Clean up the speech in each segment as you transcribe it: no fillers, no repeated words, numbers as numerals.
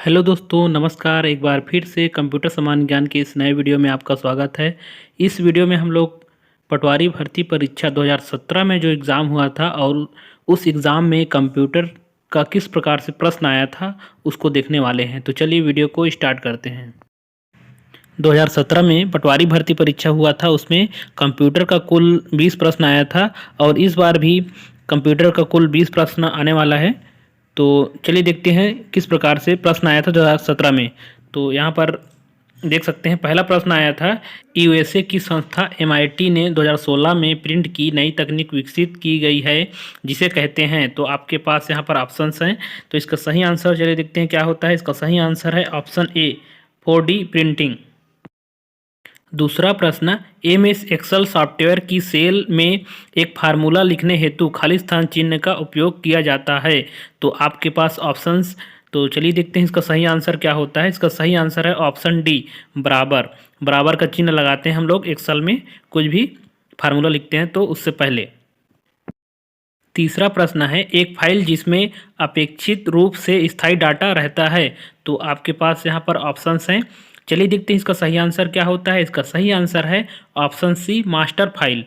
Hello दोस्तों, नमस्कार। एक बार फिर से कंप्यूटर सामान्य ज्ञान के इस नए वीडियो में आपका स्वागत है। इस वीडियो में हम लोग पटवारी भर्ती परीक्षा 2017 में जो एग्ज़ाम हुआ था और उस एग्ज़ाम में कंप्यूटर का किस प्रकार से प्रश्न आया था उसको देखने वाले हैं। तो चलिए वीडियो को स्टार्ट करते हैं। 2017 में पटवारी भर्ती परीक्षा हुआ था, उसमें कंप्यूटर का कुल 20 प्रश्न आया था और इस बार भी कंप्यूटर का कुल 20 प्रश्न आने वाला है। तो चलिए देखते हैं किस प्रकार से प्रश्न आया था 2017 में। तो यहाँ पर देख सकते हैं, पहला प्रश्न आया था, यूएसए की संस्था एमआईटी ने 2016 में प्रिंट की नई तकनीक विकसित की गई है जिसे कहते हैं। तो आपके पास यहाँ पर ऑप्शंस हैं, तो इसका सही आंसर चलिए देखते हैं क्या होता है। इसका सही आंसर है ऑप्शन ए, 4D प्रिंटिंग। दूसरा प्रश्न, एमएस एक्सेल सॉफ्टवेयर की सेल में एक फार्मूला लिखने हेतु खाली स्थान चिन्ह का उपयोग किया जाता है। तो आपके पास ऑप्शंस, तो चलिए देखते हैं इसका सही आंसर क्या होता है। इसका सही आंसर है ऑप्शन डी, बराबर। बराबर का चिन्ह लगाते हैं हम लोग एक्सेल में कुछ भी फार्मूला लिखते हैं तो उससे पहले। तीसरा प्रश्न है, एक फाइल जिसमें अपेक्षित रूप से स्थायी डाटा रहता है। तो आपके पास यहाँ पर ऑप्शंस हैं, चलिए देखते हैं इसका सही आंसर क्या होता है। इसका सही आंसर है ऑप्शन सी, मास्टर फाइल।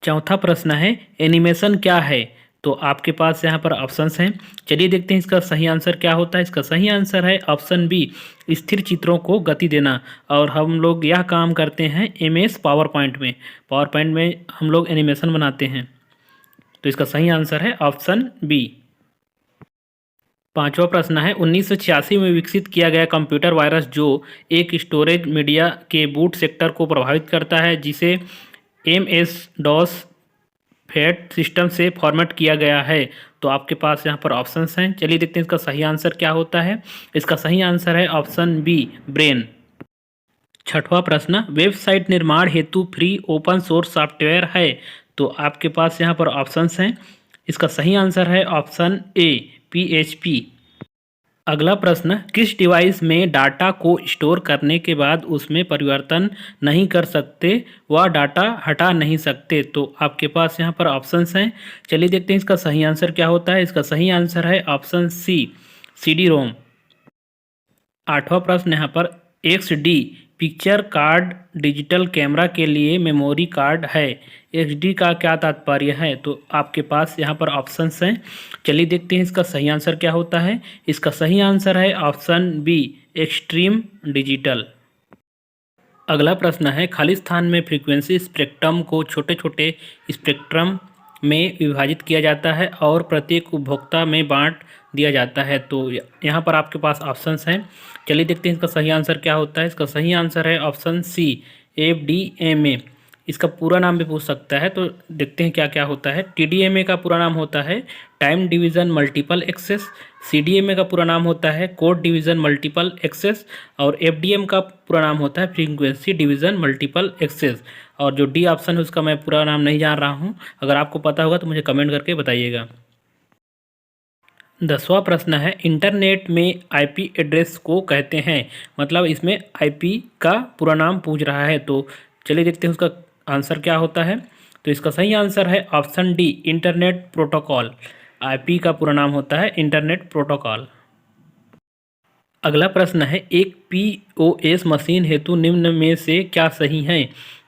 चौथा प्रश्न है, एनिमेशन क्या है। तो आपके पास यहाँ पर ऑप्शंस हैं, चलिए देखते हैं इसका सही आंसर क्या होता है। इसका सही आंसर है ऑप्शन बी, स्थिर चित्रों को गति देना। और हम लोग यह काम करते हैं एमएस पावर पॉइंट में। पावर पॉइंट में हम लोग एनिमेशन बनाते हैं। तो इसका सही आंसर है ऑप्शन बी। पांचवा प्रश्न है, 1986 में विकसित किया गया कंप्यूटर वायरस जो एक स्टोरेज मीडिया के बूट सेक्टर को प्रभावित करता है, जिसे एमएस डॉस फैट सिस्टम से फॉर्मेट किया गया है। तो आपके पास यहाँ पर ऑप्शंस हैं, चलिए देखते हैं इसका सही आंसर क्या होता है। इसका सही आंसर है ऑप्शन बी, ब्रेन। छठवां प्रश्न, वेबसाइट निर्माण हेतु फ्री ओपन सोर्स सॉफ्टवेयर है। तो आपके पास यहाँ पर ऑप्शंस हैं, इसका सही आंसर है ऑप्शन ए, PHP। अगला प्रश्न, किस डिवाइस में डाटा को स्टोर करने के बाद उसमें परिवर्तन नहीं कर सकते व डाटा हटा नहीं सकते। तो आपके पास यहाँ पर ऑप्शंस हैं, चलिए देखते हैं इसका सही आंसर क्या होता है। इसका सही आंसर है ऑप्शन सी, CD-ROM। आठवां प्रश्न यहाँ पर, XD picture card digital camera के लिए मेमोरी कार्ड है। XD का क्या तात्पर्य है। तो आपके पास यहाँ पर ऑप्शंस हैं, चलिए देखते हैं इसका सही आंसर क्या होता है। इसका सही आंसर है ऑप्शन बी, एक्सट्रीम डिजिटल। अगला प्रश्न है, खाली स्थान में फ्रीक्वेंसी स्पेक्ट्रम को छोटे छोटे स्पेक्ट्रम में विभाजित किया जाता है और प्रत्येक उपभोक्ता में बांट दिया जाता है। तो यहाँ पर आपके पास ऑप्शंस हैं, चलिए देखते हैं इसका सही आंसर क्या होता है। इसका सही आंसर है ऑप्शन सी, FDMA। इसका पूरा नाम भी पूछ सकता है, तो देखते हैं क्या क्या होता है। TDMA का पूरा नाम होता है time division multiple access. CDMA का पूरा नाम होता है कोड डिवीज़न मल्टीपल एक्सेस। और FDM का पूरा नाम होता है फ्रीक्वेंसी डिवीज़न मल्टीपल एक्सेस। और जो डी ऑप्शन है उसका मैं पूरा नाम नहीं जान रहा हूँ, अगर आपको पता होगा तो मुझे कमेंट करके बताइएगा। 10वां प्रश्न है, इंटरनेट में IP एड्रेस को कहते हैं। मतलब इसमें IP का पूरा नाम पूछ रहा है, तो चलिए देखते हैं उसका आंसर क्या होता है। तो इसका सही आंसर है option D, internet protocol. IP का पूरा नाम होता है इंटरनेट प्रोटोकॉल। अगला प्रश्न है, एक POS मशीन हेतु निम्न में से क्या सही है।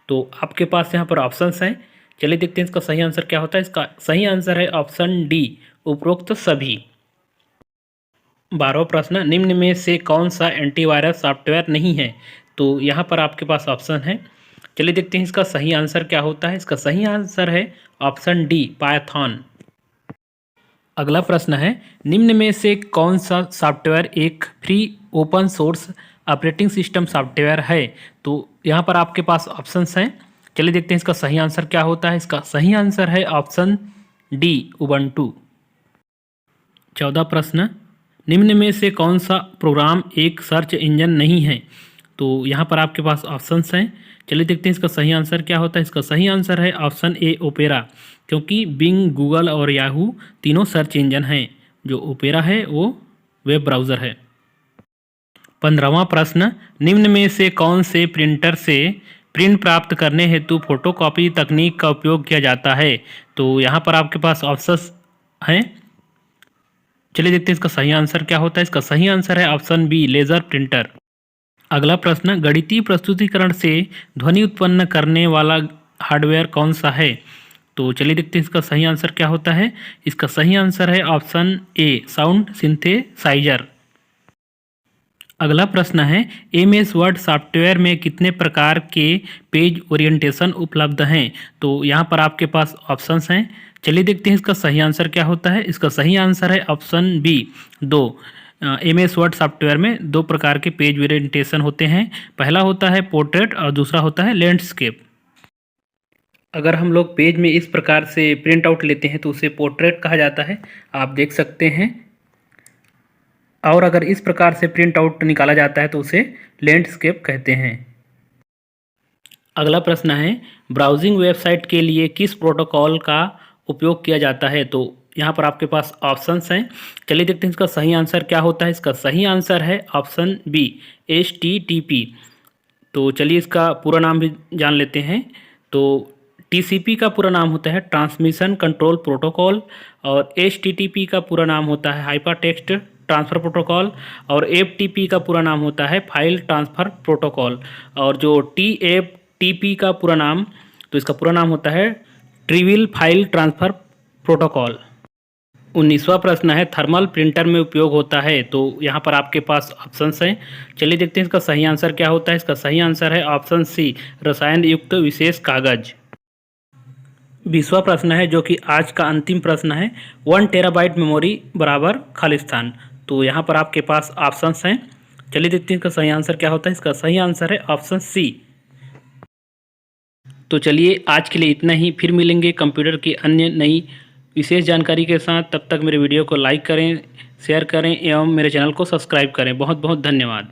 तो आपके पास यहाँ पर ऑप्शंस हैं, चलिए देखते हैं इसका सही आंसर क्या होता है। इसका सही आंसर है ऑप्शन डी, उपरोक्त सभी। 12वां प्रश्न, निम्न में से कौन सा एंटीवायरस सॉफ्टवेयर नहीं है। तो यहाँ पर आपके पास ऑप्शन है, चलिए देखते हैं इसका सही आंसर क्या होता है। इसका सही आंसर है ऑप्शन डी, पायथन। अगला प्रश्न है, निम्न में से कौन सा सॉफ्टवेयर एक free open source operating system software है। तो यहाँ पर आपके पास ऑप्शंस हैं, चलिए देखते हैं इसका सही आंसर क्या होता है। इसका सही आंसर है ऑप्शन डी, उबंटू। 14वां प्रश्न, निम्न में से कौन सा प्रोग्राम एक सर्च इंजन नहीं है। तो यहाँ पर आपके पास ऑप्शंस हैं, चलिए देखते हैं इसका सही आंसर क्या होता है। इसका सही आंसर है ऑप्शन ए, ओपेरा। क्योंकि बिंग, गूगल और याहू तीनों सर्च इंजन हैं, जो ओपेरा है वो वेब ब्राउज़र है। 15वां प्रश्न, निम्न में से कौन से प्रिंटर से प्रिंट प्राप्त करने हेतु फोटोकॉपी तकनीक का उपयोग किया जाता है। तो यहाँ पर आपके पास ऑप्शंस हैं, चलिए देखते हैं इसका सही आंसर क्या होता है। इसका सही आंसर है ऑप्शन बी, लेजर प्रिंटर। अगला प्रश्न, गणितीय प्रस्तुतिकरण से ध्वनि उत्पन्न करने वाला हार्डवेयर कौन सा है? तो चलिए देखते हैं इसका सही आंसर क्या होता है। इसका सही आंसर है ऑप्शन ए, साउंड सिंथेसाइजर। अगला प्रश्न है, एमएस वर्ड सॉफ्टवेयर में कितने प्रकार के पेज ओरिएंटेशन उपलब्ध हैं? तो यहाँ पर आपके पास ऑप्शंस हैं। चलिए देखते हैं इसका सही आंसर क्या होता है। इसका सही आंसर है option B, 2। MS Word software में 2 प्रकार के पेज ओरिएंटेशन होते हैं। पहला होता है पोर्ट्रेट और दूसरा होता है लैंडस्केप। अगर हम लोग पेज में इस प्रकार से प्रिंट आउट लेते हैं तो उसे पोर्ट्रेट कहा जाता है, आप देख सकते हैं। और अगर इस प्रकार से प्रिंट आउट निकाला जाता है तो उसे लैंडस्केप कहते हैं। अगला प्रश्न है, ब्राउजिंग वेबसाइट के लिए किस प्रोटोकॉल का उपयोग किया जाता है? तो यहाँ पर आपके पास ऑप्शंस हैं। चलिए देखते हैं इसका सही आंसर क्या होता है। इसका सही आंसर है ऑप्शन बी, HTTP। तो चलिए इसका पूरा नाम भी जान लेते हैं। तो TCP का पूरा नाम होता है ट्रांसमिशन कंट्रोल प्रोटोकॉल, और HTTP का पूरा नाम होता है हाइपर टेक्स्ट ट्रांसफ़र प्रोटोकॉल, और FTP का पूरा नाम होता है फाइल ट्रांसफ़र प्रोटोकॉल, और जो TFTP का पूरा नाम, तो इसका पूरा नाम होता है ट्रिवियल फाइल ट्रांसफ़र प्रोटोकॉल। 19वां प्रश्न है, थर्मल प्रिंटर में उपयोग होता है? तो यहाँ पर आपके पास ऑप्शंस हैं। चलिए देखते हैं इसका सही आंसर क्या होता है। इसका सही आंसर है ऑप्शन सी, रसायन युक्त विशेष कागज। 20वां प्रश्न है जो कि आज का अंतिम प्रश्न है, 1 टेराबाइट मेमोरी बराबर खालिस्तान। तो यहाँ पर आपके पास ऑप्शंस हैं। चलिए देखते हैं इसका सही आंसर क्या होता है। इसका सही आंसर है ऑप्शन सी। तो चलिए आज के लिए इतना ही, फिर मिलेंगे कंप्यूटर की अन्य नई विशेष जानकारी के साथ। तब तक मेरे वीडियो को लाइक करें, शेयर करें एवं मेरे चैनल को सब्सक्राइब करें। बहुत बहुत धन्यवाद।